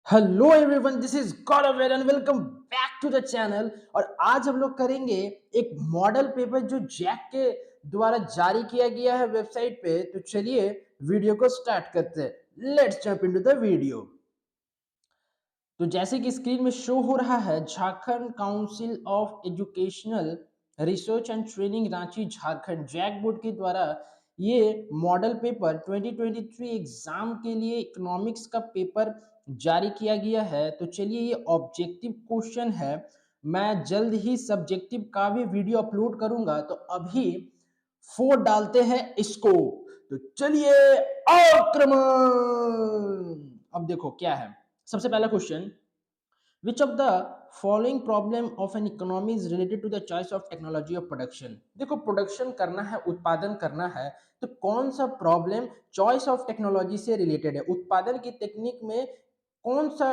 Hello everyone, this is Gaurav and welcome back to the channel. और आज हम लोग करेंगे एक मॉडल पेपर जो जैक के द्वारा जारी किया गया है वेबसाइट पे। तो चलिए वीडियो को स्टार्ट करते हैं। Let's jump into the video. तो जैसे कि स्क्रीन में शो हो रहा है, Jharkhand council of educational research and training Ranchi Jharkhand JAC board के द्वारा ये मॉडल पेपर 2023 एग्जाम के लिए इकोनॉमिक्स का पेपर जारी किया गया है। तो चलिए, ये ऑब्जेक्टिव क्वेश्चन है। मैं जल्द ही सब्जेक्टिव का भी वीडियो अपलोड करूंगा। तो अभी फोर डालते हैं इसको। तो चलिए, आक्रमण। अब देखो क्या है। सबसे पहला question, which of the following problem of an economy is related to the choice of technology of production। देखो, प्रोडक्शन करना है, उत्पादन करना है, तो कौन सा प्रॉब्लम चॉइस ऑफ टेक्नोलॉजी से रिलेटेड है। उत्पादन की टेक्निक में कौन सा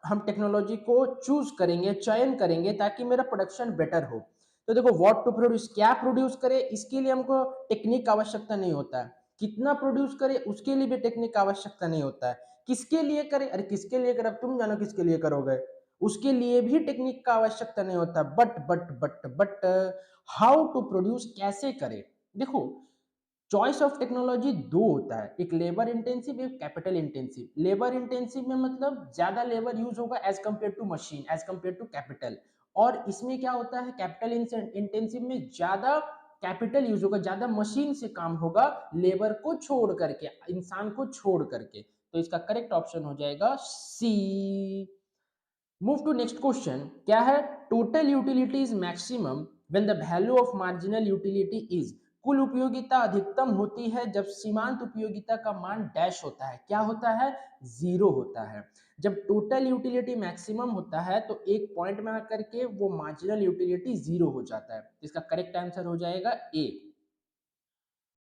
हम टेक्नोलॉजी को चूज करेंगे, चयन करेंगे, ताकि मेरा प्रोडक्शन बेटर हो। तो देखो, व्हाट टू प्रोड्यूस, क्या प्रोड्यूस करे, इसके लिए हमको टेक्निक का आवश्यकता नहीं होता है। कितना प्रोड्यूस करे, उसके लिए भी टेक्निक का आवश्यकता नहीं होता है। किसके लिए करे, अरे किसके लिए करे, अब तुम जानो किसके लिए करोगे, उसके लिए भी टेक्निक का आवश्यकता नहीं होता। बट हाउ टू प्रोड्यूस, कैसे करे। देखो, चॉइस ऑफ टेक्नोलॉजी दो होता है, एक लेबर इंटेंसिव, एक कैपिटल इंटेंसिव। लेबर इंटेंसिव में मतलब ज्यादा लेबर यूज होगा as compare to machine, as compare to capital. और इसमें क्या होता है, कैपिटल इंटेंसिव में ज्यादा कैपिटल यूज होगा, ज्यादा मशीन से काम होगा, लेबर को छोड़ करके, इंसान को छोड़ करके। तो इसका करेक्ट ऑप्शन हो जाएगा C. Move to next question. क्या है, total utility is maximum when the value of marginal utility is. कुल उपयोगिता अधिकतम होती है जब सीमांत उपयोगिता का मान डैश होता है। क्या होता है, जीरो होता है। जब टोटल यूटिलिटी मैक्सिमम होता है तो एक पॉइंट में आकर के वो मार्जिनल यूटिलिटी जीरो हो जाता है। इसका करेक्ट आंसर हो जाएगा ए।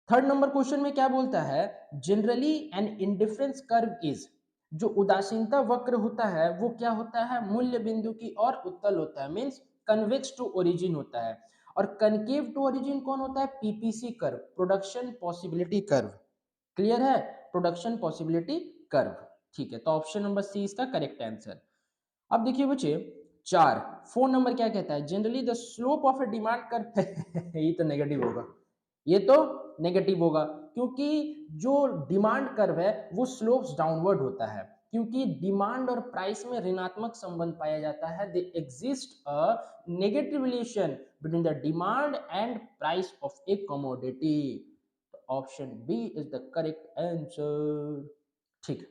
थर्ड नंबर क्वेश्चन में क्या बोलता है, generally an indifference curve is. जो उदासीनता वक्र होता है वो क्या होता है, मूल्य बिंदु की ओर उत्तल होता है, मींस कन्वेक्स टू ओरिजिन होता है। और कनकेव टू ओरिजिन कौन होता है, PPC curve, production possibility curve. Clear है, प्रोडक्शन पॉसिबिलिटी कर्व। ठीक है, तो ऑप्शन नंबर सी इसका करेक्ट आंसर। अब देखिए बच्चे, चार, फोन नंबर क्या कहता है, generally the slope of A demand curve ये तो नेगेटिव होगा, ये तो नेगेटिव होगा, क्योंकि जो डिमांड कर्व है वो स्लोप्स डाउनवर्ड होता है। क्योंकि डिमांड और प्राइस में ऋणात्मक संबंध पाया जाता है। They exist a negative relation between the demand and price of a commodity. Option B is the correct answer. ठीक।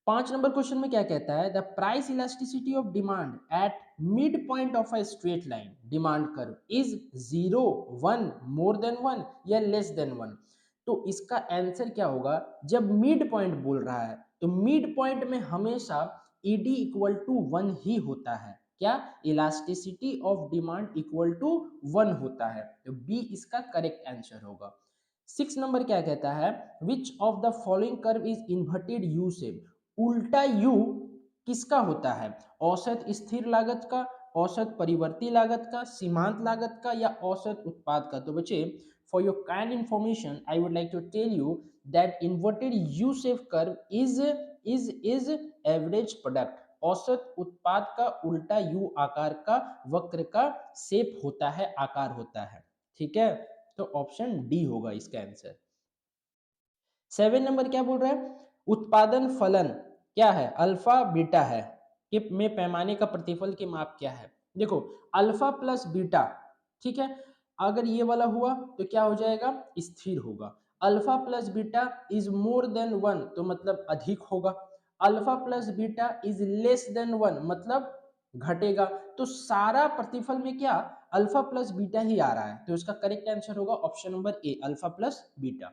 पांच नंबर क्वेश्चन में क्या कहता है, the price elasticity of demand at mid point of a straight line demand curve is zero, one, more than one या less than one. तो इसका answer क्या होगा, जब मिड पॉइंट बोल रहा है तो मिड पॉइंट में हमेशा ईडी इक्वल टू वन ही होता है। क्या, elasticity of demand equal to one होता है। तो बी इसका करेक्ट आंसर होगा। सिक्स नंबर क्या कहता है, which of the following curve is inverted U shape. उल्टा यू किसका होता है, औसत स्थिर लागत का, औसत परिवर्ती लागत का, सीमांत लागत का या औसत उत्पाद का। तो बच्चे, for your kind information I would like to tell you that inverted U shape curve is average product. औसत उत्पाद का उल्टा यू आकार का वक्र का शेप होता है, आकार होता है। ठीक है, तो ऑप्शन डी होगा इसका आंसर। सेवन नंबर क्या बोल रहा है, उत्पादन फलन क्या है, अल्फा बीटा है कि में पैमाने का प्रतिफल की माप क्या है। देखो, अल्फा प्लस बीटा, ठीक है, अगर ये वाला हुआ तो क्या हो जाएगा, स्थिर होगा। Alpha plus beta is more than one तो मतलब अधिक होगा। Alpha plus beta is less than one मतलब घटेगा। तो सारा प्रतिफल में क्या, अल्फा प्लस बीटा ही आ रहा है। तो इसका करेक्ट आंसर होगा option number A, alpha plus beta.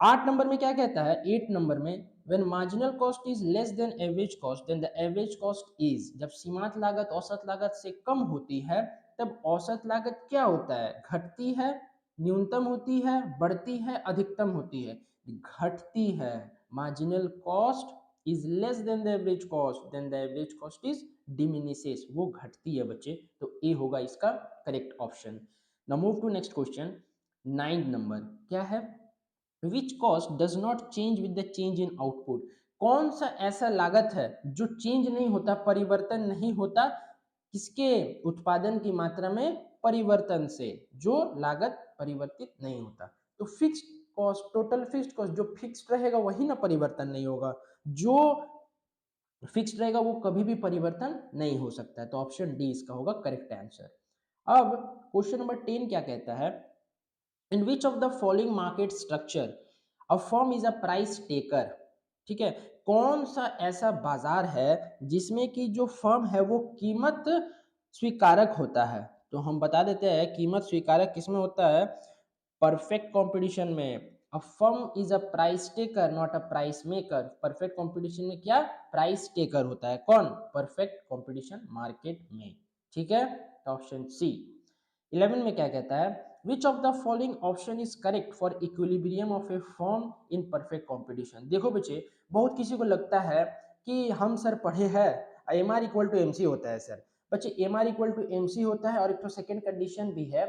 आठ नंबर में क्या कहता है, एट नंबर में, when marginal cost is less than average cost then the average cost is. जब सीमांत लागत औसत लागत से कम होती है तब औसत लागत क्या होता है, घटती है, न्यूनतम होती है, बढ़ती है, अधिकतम होती है, घटती है। Marginal cost is less than the average cost then the average cost is diminishes, वो घटती है बच्चे। तो ए होगा इसका correct option. Now move to next question. Nine number क्या है, which cost does not change with the change in output। कौन सा ऐसा लागत है जो चेंज नहीं होता, परिवर्तन नहीं होता, किसके उत्पादन की मात्रा में परिवर्तन से, जो लागत परिवर्तित नहीं होता। तो fixed cost, total fixed cost जो फिक्स्ड रहेगा वही ना परिवर्तन नहीं होगा, जो फिक्स्ड रहेगा वो कभी भी परिवर्तन नहीं हो सकता है। तो ऑप्शन डी इसका होगा करेक्ट आंसर। अब क्वेश्चन नंबर 10 क्या कहता है, in which of the following market structure a firm is a price taker. ठीक है, कौन सा ऐसा बाजार है जिसमें कि जो फर्म है वो कीमत स्वीकारक होता है। तो हम बता देते हैं कीमत स्वीकारक किसमें होता है, परफेक्ट कंपटीशन में। अ firm is a price taker not a price maker. Perfect competition में क्या, प्राइस टेकर होता है कौन, परफेक्ट कंपटीशन मार्केट में। ठीक है, तो ऑप्शन सी। 11 में क्या कहता है, which of the following option is correct for equilibrium of A firm in perfect competition. देखो बच्चे, बहुत किसी को लगता है कि हम सर पढ़े हैं M R equal to M C होता है। सर बच्चे M R equal to M C होता है, और एक तो सेकेंड कंडीशन भी है,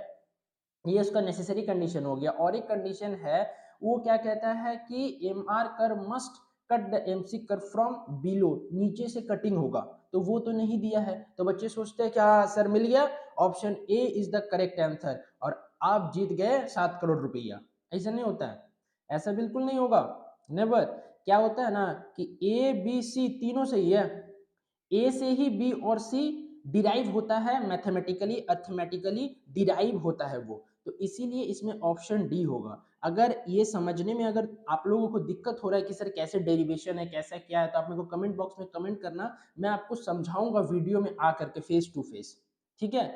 ये उसका नेसेसरी कंडीशन हो गया, और एक कंडीशन है वो क्या कहता है कि M R curve must cut the M C curve from below, नीचे से कटिंग होगा, तो वो तो नहीं दिया है। तो बच्चे सोचते हैं क्या सर मिल गया, option A is the correct answer और आप जीत गए 7 करोड़ रुपया। ऐसा नहीं होता है, ऐसा बिल्कुल नहीं होगा, नेवर। क्या होता है ना कि ए बी सी तीनों सही है, ए से ही बी और सी डिराइव होता है, मैथमेटिकली अर्थमेटिकली डिराइव होता है वो, तो इसीलिए इसमें ऑप्शन डी होगा। अगर ये समझने में अगर आप लोगों को दिक्कत हो रहा है कि सर कैसे डेरिवेशन है, कैसा क्या है, तो आप मेरे को कमेंट बॉक्स में कमेंट करना, मैं आपको समझाऊंगा वीडियो में आकर के फेस टू फेस। ठीक है,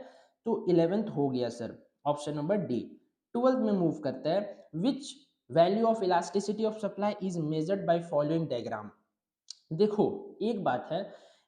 तो 11th हो गया sir, option number D. 12th में मूव करते हैं, which value of elasticity of supply is measured by following diagram. देखो एक बात है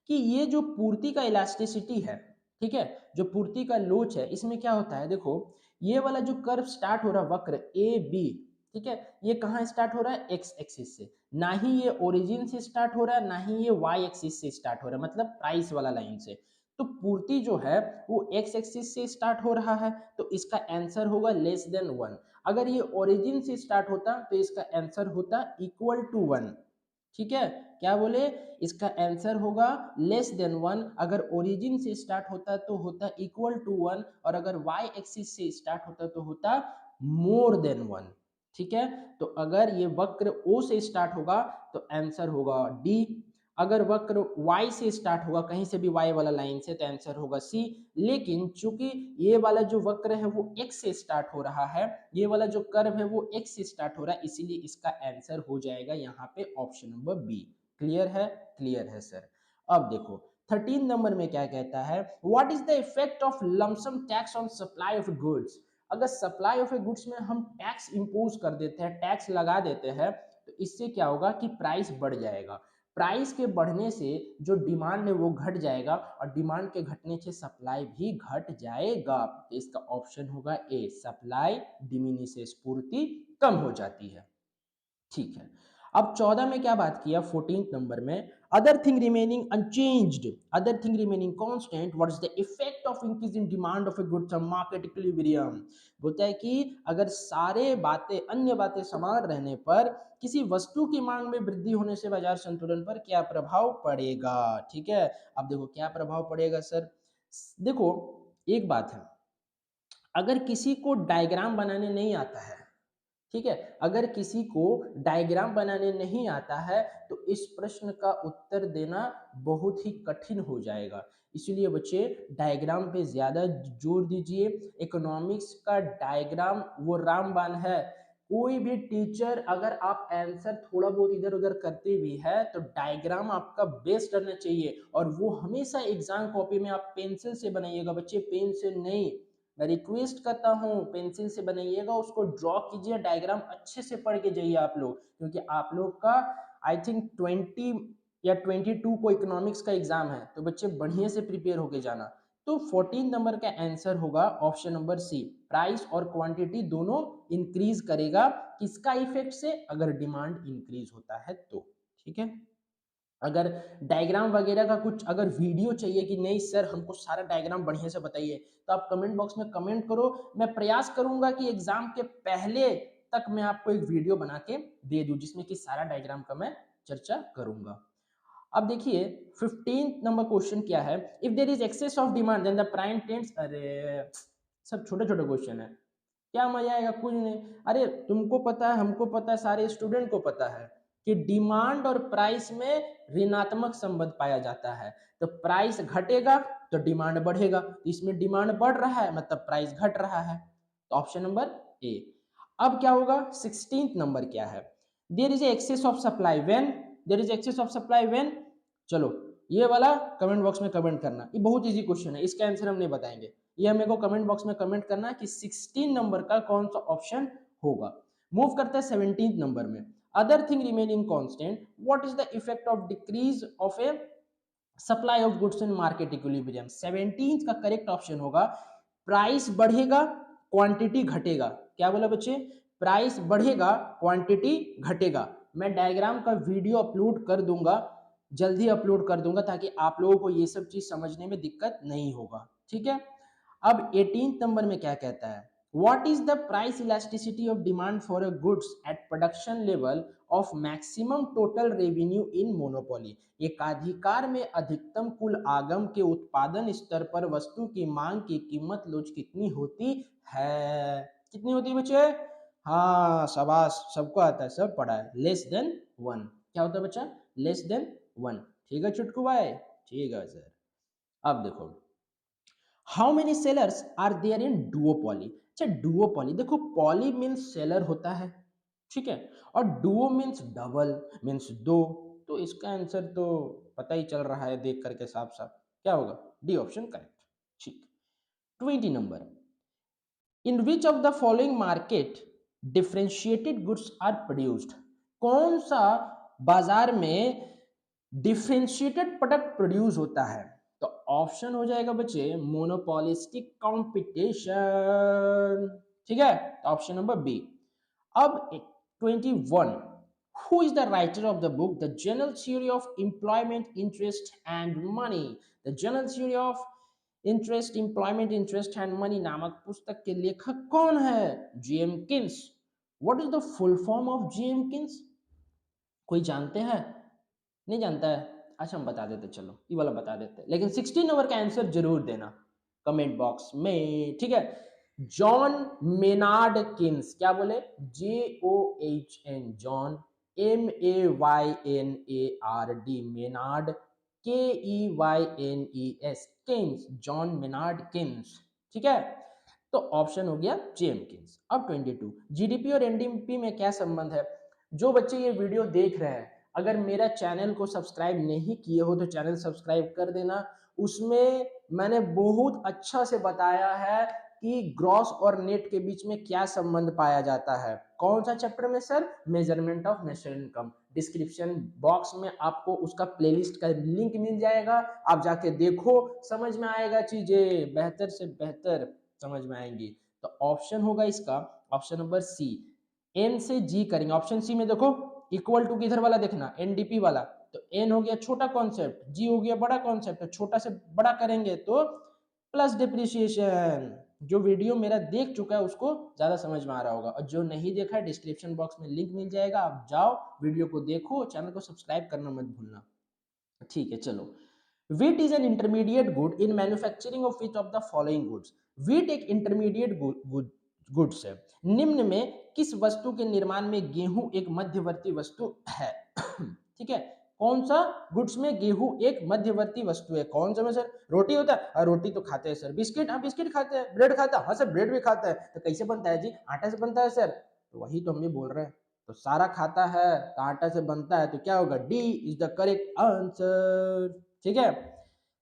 कि ये जो पूर्ति का इलास्टिसिटी है, ठीक है, जो पूर्ति का लोच है, इसमें क्या होता है, देखो ये वाला जो कर्व स्टार्ट हो रहा है वक्र ए बी, ठीक है, ये कहाँ स्टार्ट हो रहा है, एक्स एक्सिस से, ना ही ये ओरिजिन से स्टार्ट हो रहा है, ना ही ये वाई एक्सिस से स्टार्ट हो रहा है, मतलब प्राइस वाला लाइन से। तो पूर्ति जो है वो एक्स एक्सिस से स्टार्ट हो रहा है, तो इसका आंसर होगा लेस देन 1। अगर ये ओरिजिन से स्टार्ट होता तो इसका आंसर होता इक्वल टू 1। ठीक है, क्या बोले, इसका आंसर होगा लेस देन 1। अगर ओरिजिन से स्टार्ट होता तो होता इक्वल टू 1, और अगर वाई एक्सिस से स्टार्ट होता तो होता मोर देन 1। ठीक है, तो अगर ये वक्र ओ से स्टार्ट होगा तो आंसर होगा डी। अगर वक्र y से स्टार्ट होगा, कहीं से भी y वाला लाइन से, तो आंसर होगा सी। लेकिन चूंकि ये वाला जो वक्र है वो x से स्टार्ट हो रहा है, ये वाला जो कर्व है वो x से स्टार्ट हो रहा है, इसीलिए इसका आंसर हो जाएगा यहाँ पे ऑप्शन नंबर बी। क्लियर है, क्लियर है सर। अब देखो 13 नंबर में क्या कहता है, what is the effect of lump sum tax on supply of goods. अगर सप्लाई ऑफ ए गुड्स में हम टैक्स इंपोज कर देते हैं, टैक्स लगा देते हैं, तो इससे क्या होगा कि प्राइस बढ़ जाएगा। प्राइस के बढ़ने से जो डिमांड है वो घट जाएगा, और डिमांड के घटने से सप्लाई भी घट जाएगा। तो इसका ऑप्शन होगा ए, सप्लाई डिमिनिशेस, पूर्ति कम हो जाती है। ठीक है, अब 14 में क्या बात किया, 14th नंबर में, other thing remaining unchanged, other thing remaining constant, what is the effect of increase in demand of A goods on market equilibrium. बोलता है कि अगर सारे बातें, अन्य बातें समान रहने पर किसी वस्तु की मांग में वृद्धि होने से बाजार संतुलन पर क्या प्रभाव पड़ेगा। ठीक है, अब देखो क्या प्रभाव पड़ेगा सर। देखो एक बात है, अगर किसी को डायग्राम बनाने नहीं आता है, ठीक है, अगर किसी को डायग्राम बनाने नहीं आता है तो इस प्रश्न का उत्तर देना बहुत ही कठिन हो जाएगा। इसलिए बच्चे डायग्राम पे ज्यादा जोर दीजिए। इकोनॉमिक्स का डायग्राम वो रामबाण है। कोई भी टीचर, अगर आप आंसर थोड़ा बहुत इधर उधर करते भी है तो डायग्राम आपका बेस्ट रहना चाहिए, और वो हमेशा एग्जाम कॉपी में आप पेंसिल से बनाइएगा बच्चे, पेन से नहीं। मैं रिक्वेस्ट करता हूँ पेंसिल से बनाइएगा, उसको ड्रॉ कीजिए, डायग्राम अच्छे से पढ़ के जाइए आप लोग, क्योंकि आप लोग का आई थिंक 20 या 22 को इकोनॉमिक्स का एग्जाम है, तो बच्चे बढ़िया से प्रिपेयर होके जाना। तो 14 नंबर का आंसर होगा ऑप्शन नंबर सी, प्राइस और क्वांटिटी दोनों इंक्रीज करेगा। किसका इफेक्ट से, अगर डिमांड इंक्रीज होता है तो। ठीक है, अगर डायग्राम वगैरह का कुछ अगर वीडियो चाहिए कि नहीं सर हमको सारा डायग्राम बढ़िया से बताइए, तो आप कमेंट बॉक्स में कमेंट करो, मैं प्रयास करूंगा कि एग्जाम के पहले तक मैं आपको एक वीडियो बना के दे दूं जिसमें कि सारा डायग्राम का मैं चर्चा करूंगा। अब देखिए 15th नंबर क्वेश्चन क्या है, if there is excess of demand then the price tends, अरे सब छोटे छोटे क्वेश्चन है, क्या मजा आएगा, कुछ नहीं। अरे तुमको पता है, हमको पता है, सारे स्टूडेंट को पता है कि डिमांड और प्राइस में ऋणात्मक संबंध पाया जाता है। तो प्राइस घटेगा तो डिमांड बढ़ेगा, इसमें डिमांड बढ़ रहा है मतलब प्राइस घट रहा है। तो ऑप्शन नंबर ए। अब क्या होगा, 16th नंबर क्या है, there is excess of supply when, there is excess of supply when. चलो ये वाला कमेंट बॉक्स में कमेंट करना, ये बहुत इजी क्वेश्चन है, इसका आंसर हम नहीं बताएंगे, ये मेरे को कमेंट बॉक्स में कमेंट करना है कि 16 नंबर का कौन सा ऑप्शन होगा। मूव करते हैं 17th नंबर में, other thing remaining constant what is the effect of decrease of A supply of goods in market equilibrium. 17th का करेक्ट ऑप्शन होगा प्राइस बढ़ेगा क्वांटिटी घटेगा। क्या बोला बच्चे, प्राइस बढ़ेगा क्वांटिटी घटेगा। मैं डायग्राम का वीडियो अपलोड कर दूंगा, जल्दी अपलोड कर दूंगा ताकि आप लोगों को ये सब चीज समझने में दिक्कत नहीं होगा, ठीक है। अब 18th नंबर में क्या कहता है, what is the price elasticity of demand for a goods at production level of maximum total revenue in monopoly। एकाधिकार में अधिकतम कुल आगम के उत्पादन स्तर पर वस्तु की मांग की कीमत लोच कितनी होती है, कितनी होती है बच्चे, हाँ शाबाश, सबको आता है, सब पढ़ा है, लेस देन वन। क्या होता है बच्चा, लेस देन वन, ठीक है छुटकू भाई, ठीक है सर। अब देखो how many sellers are there in duopoly. अच्छा डुओपॉली, देखो पॉली मीन्स सेलर होता है, ठीक है, और डुओ मीन्स डबल मीन्स दो, तो इसका आंसर तो पता ही चल रहा है देख करके साफ साफ, क्या होगा, डी ऑप्शन करेक्ट, ठीक। 20 number, in which of the following market differentiated goods are produced. कौन सा बाजार में डिफ्रेंशिएटेड प्रोडक्ट प्रोड्यूस होता है। तो ऑप्शन हो जाएगा बच्चे मोनोपोलिस्टिक कंपटीशन, ठीक है, तो ऑप्शन नंबर बी। अब 21, who is the writer of the book the general theory of employment interest and money. The general theory of interest employment interest and money नामक पुस्तक के लेखक कौन है, J M Keynes. What is the full form of J M Keynes, कोई जानते हैं, नहीं जानता है, अच्छा हम बता देते, चलो ये वाला बता देते, लेकिन 16 नंबर का आंसर जरूर देना कमेंट बॉक्स में, ठीक है। जॉन मेनार्ड किन्स, क्या बोले, JOHN, John, MAYNARD, Maynard, KEYNES, Keynes, John Maynard Keynes, ठीक है। तो ऑप्शन हो गया जेमकिंस। अब 22, जीडीपी और एनडीपी में क्या संबंध है। जो बच्चे ये वीडियो देख रहे हैं, अगर मेरा चैनल को सब्सक्राइब नहीं किए हो तो चैनल सब्सक्राइब कर देना, उसमें मैंने बहुत अच्छा से बताया है कि ग्रॉस और नेट के बीच में क्या संबंध पाया जाता है। कौन सा चैप्टर में sir, measurement of national income. Description box में आपको उसका प्लेलिस्ट का लिंक मिल जाएगा, आप जाके देखो, समझ में आएगा, चीजें बेहतर से बेहतर समझ में आएंगी। तो ऑप्शन होगा इसका ऑप्शन नंबर सी, एन से जी करेंगे। ऑप्शन सी में देखो इक्वल टू किधर वाला देखना, एनडीपी वाला, तो एन हो गया छोटा कॉन्सेप्ट, जी हो गया बड़ा कॉन्सेप्ट, तो छोटा से बड़ा करेंगे तो प्लस डिप्रिसिएशन। जो वीडियो मेरा देख चुका है उसको ज्यादा समझ में आ रहा होगा, और जो नहीं देखा है डिस्क्रिप्शन बॉक्स में लिंक मिल जाएगा, आप जाओ वीडियो को देखो, चैनल को सब्सक्राइब करना मत भूलना, ठीक है। चलो, wheat is an intermediate good in manufacturing of which of the following goods। wheat एक इंटरमीडिएट गुड्स है, निम्न में किस वस्तु के निर्माण में गेहूं एक मध्यवर्ती वस्तु है। ठीक है, कौन सा गुड्स में गेहूं एक मध्यवर्ती वस्तु है, कौन सा में सर, रोटी होता है, हाँ रोटी तो खाते हैं सर, बिस्किट, हाँ बिस्किट खाते हैं, ब्रेड खाता है, हाँ सर ब्रेड भी खाता है, तो कैसे बनता है जी, आटा से बनता है सर, तो वही तो हम भी बोल रहे हैं, तो सारा खाता है तो आटा से बनता है, तो क्या होगा, D is the correct answer, ठीक है।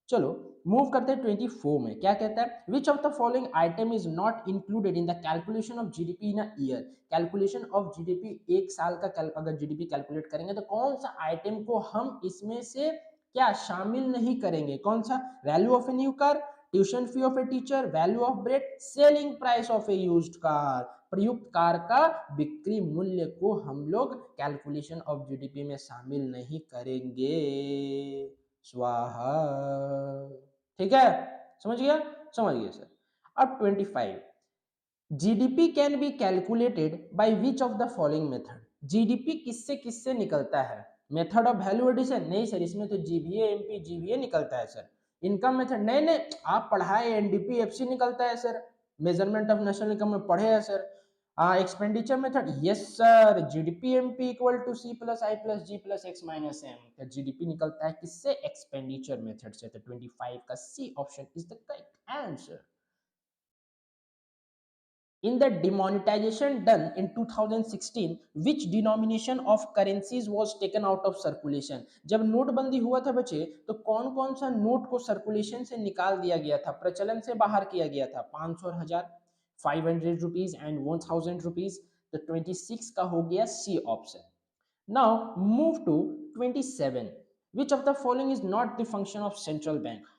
चलो मूव करते हैं 24 में, क्या कहता है, which of the following item is not included in the calculation of GDP in a year. Calculation of GDP, एक साल का अगर जीडीपी कैलकुलेट करेंगे तो कौन सा आइटम को हम इसमें से क्या शामिल नहीं करेंगे, कौन सा, value of a new car, tuition fee of a teacher, value of bread, selling price of A used car. प्रयुक्त कार का बिक्री मूल्य को हम लोग कैलकुलेशन ऑफ जीडीपी में शामिल नहीं करेंगे, स्वाहा, ठीक है, समझ गया, समझ गया सर। अब 25, GDP can be calculated by which of the following method. GDP किससे किससे निकलता है, मेथड ऑफ वैल्यू एडिशन नहीं सर, इसमें तो जीवीए एमपी जीवीए निकलता है सर। इनकम मेथड नहीं नहीं, आप पढ़ाए एनडीपी एफसी निकलता है sir, measurement of national income में पढ़े हैं sir. Expenditure method yes sir, GDP MP equal to C plus I plus G plus X minus M. तो जीडीपी निकलता है किससे? एक्सपेंडिचर मेथड से। तो 25 का C option is the correct answer. In the demonetization done in 2016, which denomination of currencies was taken out of circulation? जब नोटबंदी हुआ था बच्चे, तो कौन कौन सा नोट को सर्कुलेशन से निकाल दिया गया था, प्रचलन से बाहर किया गया था? 500 और 1000, 500 रुपीज एंड 1000 रुपीज। तो 26 का हो गया C option. Now move to 27. Which of the following is not the function of central bank?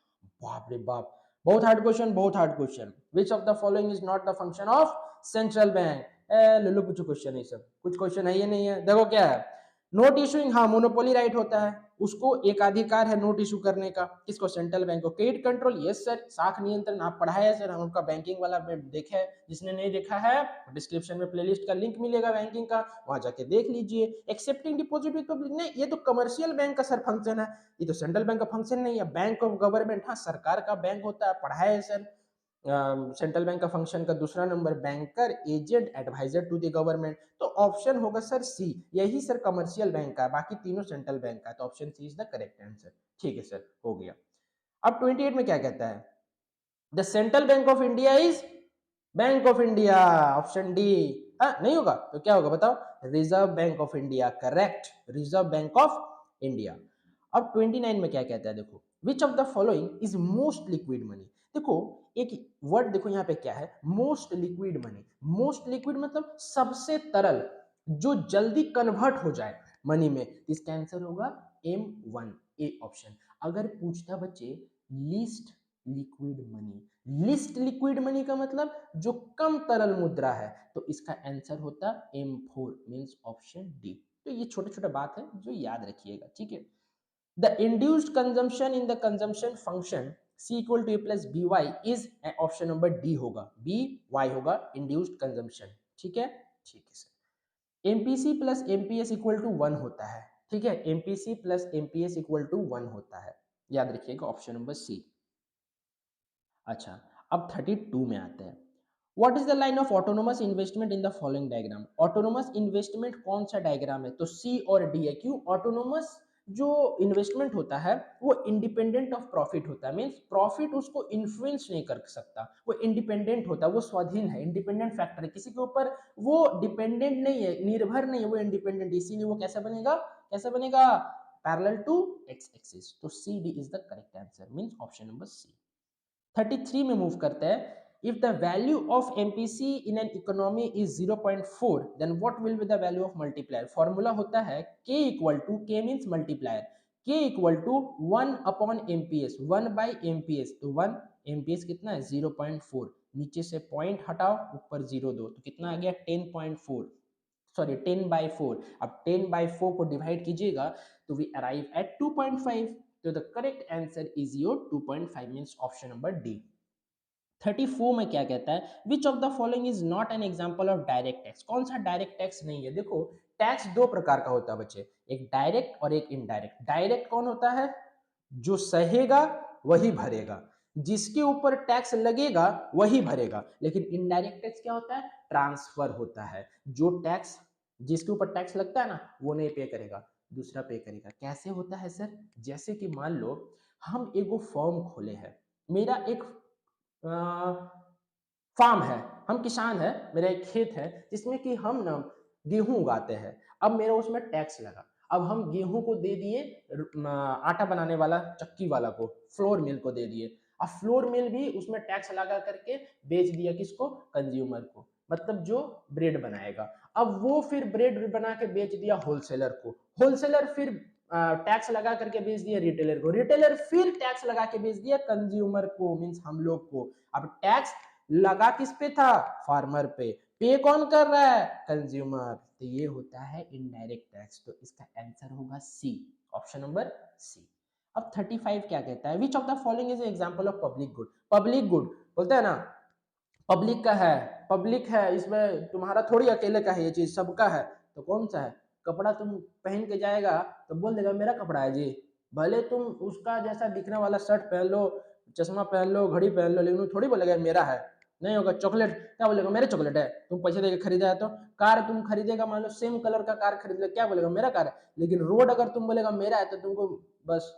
बाप रे बाप, बहुत हार्ड क्वेश्चन, बहुत hard question. Which of the following is not the function of central bank? लो पूछो question, ये सब कुछ क्वेश्चन है ये नहीं है। देखो क्या है, नोट इशूइंग, हाँ मोनोपोली राइट होता है, उसको एकाधिकार है नोट इशू करने का। किसको? सेंट्रल बैंक को। क्रेडिट कंट्रोल यस सर, साख नियंत्रण आप पढ़ाया है सर, हम उनका बैंकिंग वाला देखा है, जिसने नहीं देखा है डिस्क्रिप्शन में प्लेलिस्ट का लिंक मिलेगा बैंकिंग का, वहां जाके देख लीजिए। एक्सेप्टिंग डिपॉजिट विद पब्लिक नहीं, ये तो कमर्शियल बैंक का सर फंक्शन है, ये तो सेंट्रल बैंक का फंक्शन नहीं है। बैंक ऑफ गवर्नमेंट, हाँ सरकार का बैंक होता है, पढ़ा है सर। सेंट्रल बैंक का फंक्शन का दूसरा number banker, agent, advisor to the government. तो ऑप्शन होगा सर सी, यही सर कमर्शियल बैंक का है, बाकी तीनों सेंट्रल बैंक का है। तो option C is the correct answer. ठीक है सर, हो गया। अब 28 में क्या कहता है? The central bank of India is bank of India, option D. हाँ नहीं होगा तो क्या होगा बताओ? Reserve bank of India, correct, reserve bank of India. अब 29 में क्या कहता है? देखो, विच of the following is most liquid money? देखो एक वर्ड देखो यहाँ पे क्या है, most liquid money. Most liquid मतलब सबसे तरल, जो जल्दी कन्वर्ट हो जाए मनी में। इसका आंसर होगा M1 ए ऑप्शन। अगर पूछता बच्चे least liquid money, list liquid money का मतलब जो कम तरल मुद्रा है, तो इसका आंसर होता M4 मींस ऑप्शन डी। तो ये छोटे छोटे बात है जो याद रखिएगा, ठीक है। The induced consumption in the consumption function C equal to A plus B Y is option number D होगा, बी वाई होगा इंड्यूस्ड कंजम्पशन, ठीक है। ठीक है sir, MPC plus MPS equal to 1 होता है, ठीक है, MPC plus MPS equal to 1 होता है, याद रखिएगा ऑप्शन नंबर सी। अच्छा, अब 32 में आते हैं। What is the line of autonomous investment in the following diagram? Autonomous investment कौन सा डायग्राम है? तो सी और डी है। क्यों? ऑटोनोमस जो इन्वेस्टमेंट होता है वो इंडिपेंडेंट ऑफ प्रॉफिट होता है, मींस प्रॉफिट उसको इन्फ्लुएंस नहीं कर सकता, वो इंडिपेंडेंट होता है, वो स्वाधीन है, इंडिपेंडेंट फैक्टर है, किसी के ऊपर वो डिपेंडेंट नहीं है, निर्भर नहीं है, वो इंडिपेंडेंट। इसीलिए वो कैसा बनेगा? कैसा बनेगा? Parallel to X axis. तो C D is the correct answer, means option number C. 33 में मूव करते हैं। If the value of MPC in an economy is 0.4 then what will be the value of multiplier? Formula होता है k equal to, k means multiplier, k equal to 1 upon MPS, 1 by MPS. तो 1 MPS कितना है? 0.4, नीचे से point हटाओ, ऊपर 0 दो, तो कितना आ गया? 10.4, सॉरी 10/4। अब 10/4 को डिवाइड कीजिएगा तो वी अराइव एट 2.5। तो the correct answer is your 2.5 means option number D. 34 में क्या कहता है? Which of the following is not an example of direct tax? कौन सा डायरेक्ट टैक्स नहीं है? देखो टैक्स दो प्रकार का होता है बच्चे, एक डायरेक्ट और एक इनडायरेक्ट। डायरेक्ट कौन होता है? जो सहेगा वही भरेगा, जिसके ऊपर टैक्स लगेगा वही भरेगा। लेकिन इनडायरेक्ट टैक्स क्या होता है? ट्रांसफर होता है, जो टैक्स जिसके ऊपर टैक्स लगता है ना वो नहीं पे करेगा, दूसरा पे करेगा। कैसे होता है सर? जैसे कि मान लो हम एगो फॉर्म खोले हैं, मेरा एक फार्म है, हम किसान है, मेरा एक खेत है जिसमें कि हम ना गेहूं उगाते हैं। अब मेरा उसमें टैक्स लगा, अब हम गेहूं को दे दिए आटा बनाने वाला चक्की वाला को, फ्लोर मिल को दे दिए। अब फ्लोर मिल भी उसमें टैक्स लगा करके बेच दिया, किसको? कंज्यूमर को, मतलब जो ब्रेड बनाएगा। अब वो फिर ब्रेड बना के बेच दिया होलसेलर को, होलसेलर फिर टैक्स लगा करके बेच दिया रिटेलर को, रिटेलर फिर टैक्स लगा के बेच दिया कंज्यूमर को, मींस हम लोग को। अब टैक्स लगा किस पे था? फार्मर पे कौन कर रहा है? कंज्यूमर। तो ये होता है इनडायरेक्ट टैक्स। तो इसका आंसर होगा सी, ऑप्शन नंबर सी। अब 35 क्या कहता है? Which of the following is example of public good? Public good बोलते हैं ना, पब्लिक का है, पब्लिक है, इसमें तुम्हारा थोड़ी अकेले का है, ये चीज सबका है। तो कौन सा है? कपड़ा तुम पहन के जाएगा तो बोल देगा मेरा कपड़ा है जी, भले तुम उसका जैसा दिखने वाला शर्ट पहन लो, चश्मा पहन लो, घड़ी पहन लो, लेकिन वो थोड़ी बोलेगा मेरा है, नहीं होगा। चॉकलेट क्या बोलेगा, मेरे चॉकलेट है, तुम पैसे देके खरीदा है। तो कार तुम खरीदेगा, मान लो सेम कलर का कार खरीद ले, क्या बोलेगा मेरा कार है। लेकिन रोड अगर तुम बोलेगा मेरा है तो तुमको बस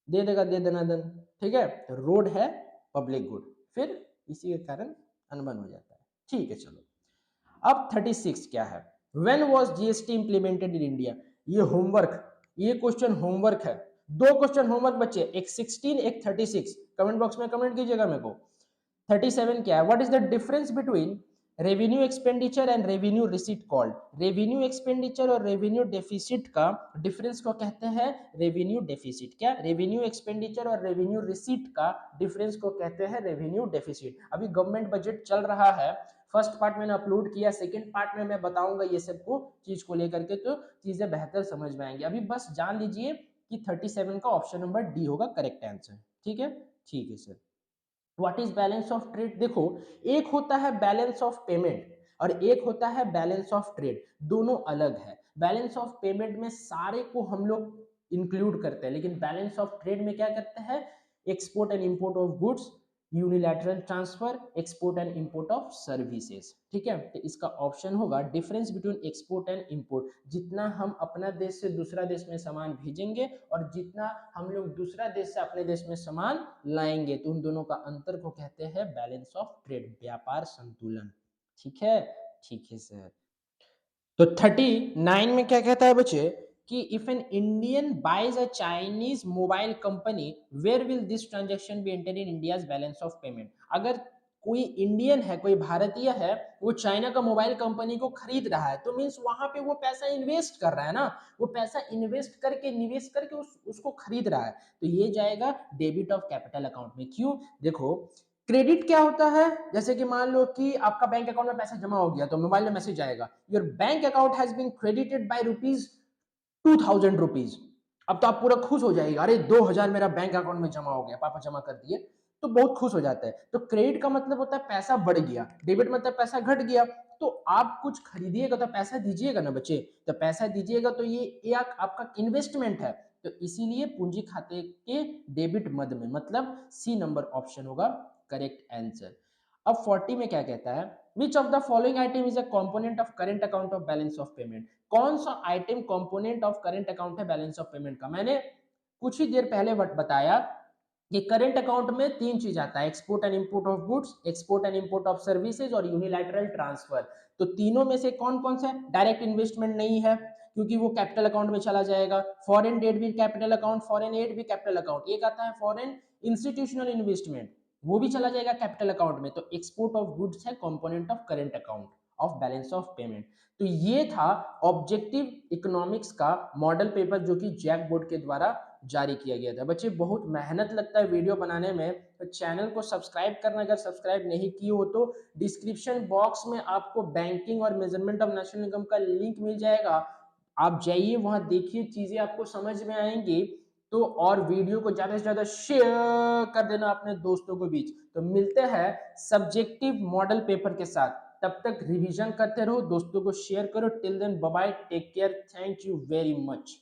दे देगा, दे देना दन, ठीक है। तो रोड है पब्लिक गुड, फिर इसी के कारण अनबन हो जाता है, ठीक है। चलो अब 36 क्या है, when was GST implemented in India. ये होमवर्क, ये क्वेश्चन होमवर्क है, दो क्वेश्चन होमवर्क बच्चे, एक 16 एक 36, कमेंट बॉक्स में कमेंट कीजिएगा मेरे को। 37 क्या है, what is the difference between revenue expenditure and revenue receipt called. Revenue expenditure और रेवेन्यू डेफिसिट का डिफरेंस को कहते हैं रेवेन्यू डेफिसिट। क्या, रेवेन्यू एक्सपेंडिचर और रेवेन्यू रिसीट का डिफरेंस को कहते हैं रेवेन्यू डेफिसिट। अभी गवर्नमेंट बजट चल रहा है, फर्स्ट पार्ट मैंने अपलोड किया, सेकंड पार्ट में मैं बताऊंगा ये सबको चीज को लेकर के, तो चीजें बेहतर समझ में आएंगी। अभी बस जान लीजिए कि 37 का ऑप्शन नंबर डी होगा करेक्ट आंसर, ठीक है। ठीक है sir, what is balance of trade. देखो, एक होता है बैलेंस ऑफ पेमेंट और एक होता है बैलेंस ऑफ ट्रेड, दोनों अलग है। बैलेंस ऑफ पेमेंट में सारे को हम लोग इंक्लूड करते हैं, लेकिन बैलेंस ऑफ ट्रेड में क्या करते हैं, export and import of goods, unilateral transfer, export and import of services, ठीक है। तो इसका ऑप्शन होगा difference between export and import. जितना हम अपना देश से दूसरा देश में सामान भेजेंगे और जितना हम लोग दूसरा देश से अपने देश में सामान लाएंगे, तो उन दोनों का अंतर को कहते हैं बैलेंस ऑफ ट्रेड, व्यापार संतुलन, ठीक है। ठीक है सर, तो 39 में क्या कहता है बच्चे कि if an Indian buys a Chinese mobile company where will this transaction be enter in India's balance of payment. अगर कोई इंडियन है, कोई भारतीय है, वो चाइना का मोबाइल कंपनी को खरीद रहा है, तो मीन्स वहां पे वो पैसा इन्वेस्ट कर रहा है ना, वो पैसा इन्वेस्ट करके निवेश करके उसको खरीद रहा है, तो ये जाएगा डेबिट ऑफ कैपिटल अकाउंट में। क्यों, देखो क्रेडिट क्या होता है, जैसे कि मान लो कि आपका बैंक अकाउंट में पैसा जमा हो गया, तो मोबाइल में मैसेज आएगा your bank account has been credited by ₹2000। अब तो आप पूरा खुश हो जाएगा, अरे 2000 मेरा बैंक अकाउंट में जमा हो गया, पापा जमा कर दिए, तो बहुत खुश हो जाता है। तो क्रेडिट का मतलब होता है पैसा बढ़ गया, डेबिट मतलब पैसा घट गया। तो आप कुछ खरीदिएगा तो पैसा दीजिएगा ना बच्चे, तो पैसा दीजिएगा तो ये आपका इन्वेस्टमेंट है, तो इसीलिए पूंजी खाते के डेबिट मद में, मतलब सी नंबर ऑप्शन होगा करेक्ट आंसर। अब 40 में क्या कहता है, which of the following item is a component of current account of balance of payment. कौन सा item component of current account है बैलेंस ऑफ पेमेंट का। मैंने कुछ ही देर पहले बताया कि करंट अकाउंट में तीन चीज आता है, export and import of goods, export and import of services और यूनिलैटरल ट्रांसफर। तो तीनों में से कौन कौन सा, डायरेक्ट इन्वेस्टमेंट नहीं है क्योंकि वो कैपिटल अकाउंट में चला जाएगा, फॉरेन डेट भी कैपिटल अकाउंट, फॉरेन एड भी कैपिटल अकाउंट, एक आता है फॉरेन इंस्टीट्यूशनल इन्वेस्टमेंट, वो भी चला जाएगा कैपिटल अकाउंट में। तो एक्सपोर्ट ऑफ गुड्स है component of current account of balance of payment. तो ये था ऑब्जेक्टिव इकोनॉमिक्स का मॉडल पेपर जो कि जैक बोर्ड के द्वारा जारी किया गया था। बच्चे बहुत मेहनत लगता है वीडियो बनाने में, तो चैनल को सब्सक्राइब करना, अगर सब्सक्राइब नहीं किए हो तो डिस्क्रिप्शन बॉक्स में आपको बैंकिंग और मेजरमेंट ऑफ नेशनल इनकम का लिंक मिल जाएगा, आप जाइए वहां देखिए, चीजें आपको समझ में आएंगी। तो और वीडियो को ज्यादा से ज्यादा शेयर कर देना अपने दोस्तों के बीच। तो मिलते हैं सब्जेक्टिव मॉडल पेपर के साथ, तब तक रिवीजन करते रहो, दोस्तों को शेयर करो। Till then bye bye, take care, thank you very much.